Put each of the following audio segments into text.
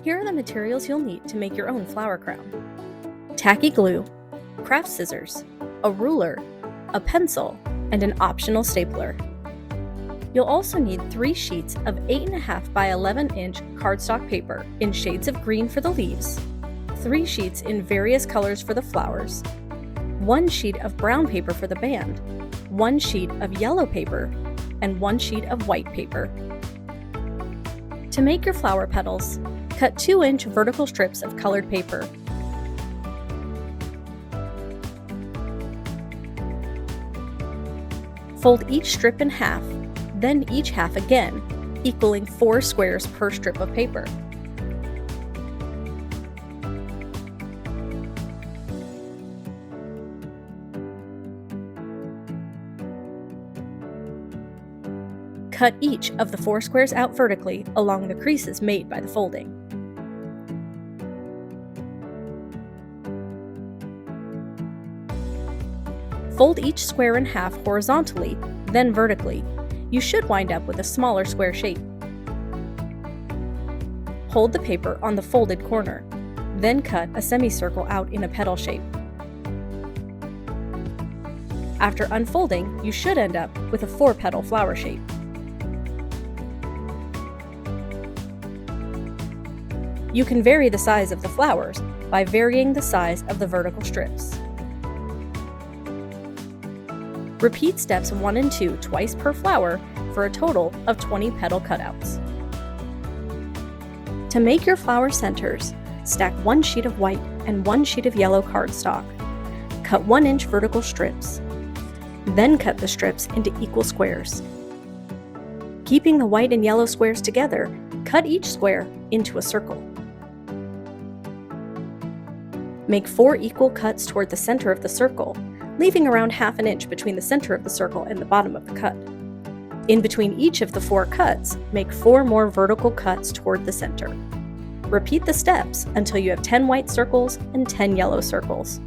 Here are the materials you'll need to make your own flower crown. Tacky glue, craft scissors, a ruler, a pencil, and an optional stapler. You'll also need 3 sheets of 8.5 by 11 inch cardstock paper in shades of green for the leaves, 3 sheets in various colors for the flowers, 1 sheet of brown paper for the band, 1 sheet of yellow paper, and 1 sheet of white paper. To make your flower petals, cut 2-inch vertical strips of colored paper. Fold each strip in half, then each half again, equaling 4 squares per strip of paper. Cut each of the 4 squares out vertically along the creases made by the folding. Fold each square in half horizontally, then vertically. You should wind up with a smaller square shape. Hold the paper on the folded corner, then cut a semicircle out in a petal shape. After unfolding, you should end up with a 4-petal flower shape. You can vary the size of the flowers by varying the size of the vertical strips. Repeat steps 1 and 2 twice per flower for a total of 20 petal cutouts. To make your flower centers, stack 1 sheet of white and 1 sheet of yellow cardstock. Cut 1-inch vertical strips. Then cut the strips into equal squares. Keeping the white and yellow squares together, cut each square into a circle. Make 4 equal cuts toward the center of the circle, leaving around 1/2 inch between the center of the circle and the bottom of the cut. In between each of the 4 cuts, make 4 more vertical cuts toward the center. Repeat the steps until you have 10 white circles and 10 yellow circles.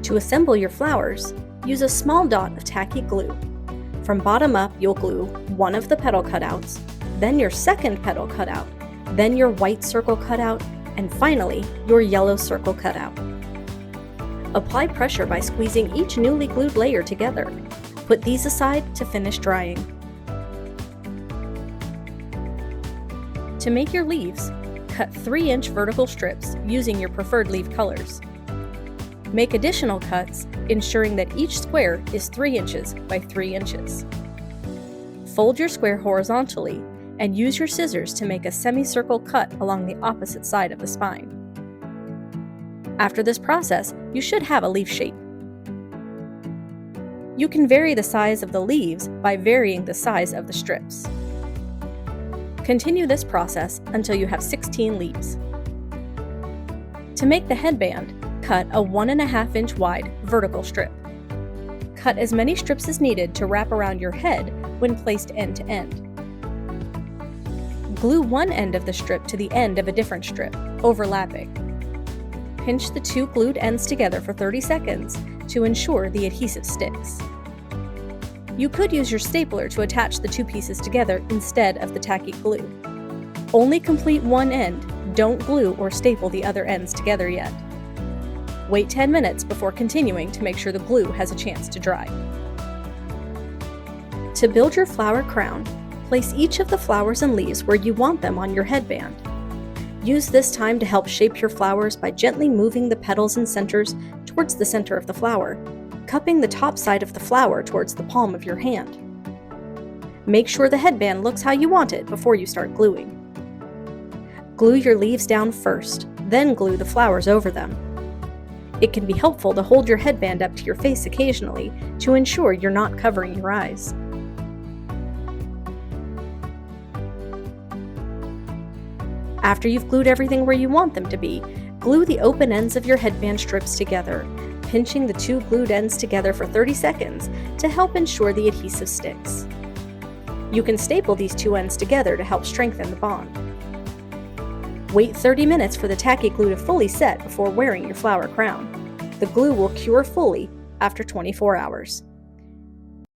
To assemble your flowers, use a small dot of tacky glue. From bottom up, you'll glue one of the petal cutouts, then your second petal cutout, then your white circle cutout, and finally, your yellow circle cutout. Apply pressure by squeezing each newly glued layer together. Put these aside to finish drying. To make your leaves, cut 3-inch vertical strips using your preferred leaf colors. Make additional cuts, ensuring that each square is 3 inches by 3 inches. Fold your square horizontally and use your scissors to make a semicircle cut along the opposite side of the spine. After this process, you should have a leaf shape. You can vary the size of the leaves by varying the size of the strips. Continue this process until you have 16 leaves. To make the headband, cut a 1.5-inch wide vertical strip. Cut as many strips as needed to wrap around your head when placed end to end. Glue one end of the strip to the end of a different strip, overlapping. Pinch the 2 glued ends together for 30 seconds to ensure the adhesive sticks. You could use your stapler to attach the 2 pieces together instead of the tacky glue. Only complete one end, don't glue or staple the other ends together yet. Wait 10 minutes before continuing to make sure the glue has a chance to dry. To build your flower crown, place each of the flowers and leaves where you want them on your headband. Use this time to help shape your flowers by gently moving the petals and centers towards the center of the flower, cupping the top side of the flower towards the palm of your hand. Make sure the headband looks how you want it before you start gluing. Glue your leaves down first, then glue the flowers over them. It can be helpful to hold your headband up to your face occasionally to ensure you're not covering your eyes. After you've glued everything where you want them to be, glue the open ends of your headband strips together, pinching the 2 glued ends together for 30 seconds to help ensure the adhesive sticks. You can staple these 2 ends together to help strengthen the bond. Wait 30 minutes for the tacky glue to fully set before wearing your flower crown. The glue will cure fully after 24 hours.